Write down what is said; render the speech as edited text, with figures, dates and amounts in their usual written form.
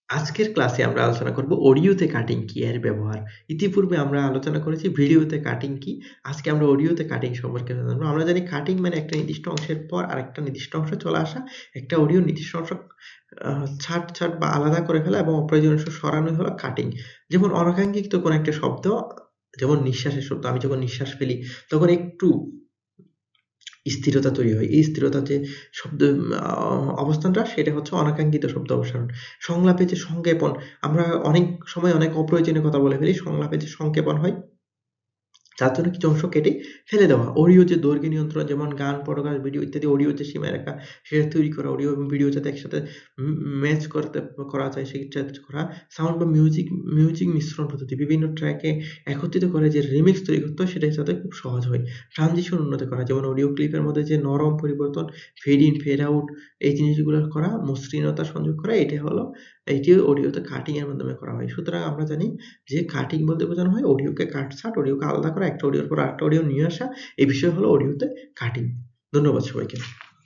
আজকের ক্লাসে আমরা আলোচনা করব অডিওতে কাটিং কি এর ব্যবহার। ইতিপূর্বে আমরা আলোচনা করেছি ভিডিওতে কাটিং কি। আজকে আমরা অডিওতে কাটিং সম্পর্কে জানবো। আমরা জানি কাটিং মানে একটা নির্দিষ্ট অংশের পর আরেকটা নির্দিষ্ট অংশে চলে আসা। একটা অডিও নির্দিষ্ট অংশ ছাঁট বা আলাদা করে ফেলা এবং অপ্রয়োজনীয় অংশ সরানোই হলো কাটিং। যেমন অনাকাঙ্ক্ষিত কোনো একটা শব্দ, যেমন নিঃশ্বাসের শব্দ। আমি যখন নিঃশ্বাস ফেলি তখন একটু স্থিরতা তৈরি হয়। এই স্থিরতার যে শব্দ অবস্থানটা সেটা হচ্ছে অনাকাঙ্ক্ষিত শব্দ অপসারণ। সংলাপে যে সংক্ষেপণ, আমরা অনেক সময় অনেক অপ্রয়োজনীয় কথা বলে ফেলি। সংলাপে যে সংক্ষেপণ হয় যার জন্য কিছু অংশ কেটে ফেলে দেওয়া। অডিও যে দৈর্ঘ্য নিয়ন্ত্রণ, যেমন গান, পডকাস্ট, ভিডিও ইত্যাদি অডিওর যে সীমারেখা সেটা তৈরি করা। অডিও এবং ভিডিও যাতে একসাথে ম্যাচ করা যায় সেটা করা। সাউন্ড বা মিউজিক মিশ্রণ পদ্ধতি, বিভিন্ন ট্র্যাকে একত্রিত করে যে রিমিক্স তৈরি করতে হয় সেটা যাতে খুব সহজ হয়। ট্রানজিশন উন্নত করা, যেমন অডিও ক্লিপের মধ্যে যে নরম পরিবর্তন, ফেড ইন, ফেড আউট, এই জিনিসগুলো করা, মসৃণতা সংযোগ করা, এটিও অডিওতে কাটিং এর মাধ্যমে করা হয়। সুতরাং আমরা জানি যে কাটিং বলতে বোঝানো হয় অডিওকে কাটছাঁট, অডিওকে আলাদা করা, একটা অডিওর পর আরেকটা অডিও নিয়ে আসা। এই বিষয় হলো অডিওতে কাটিং। ধন্যবাদ সবাইকে।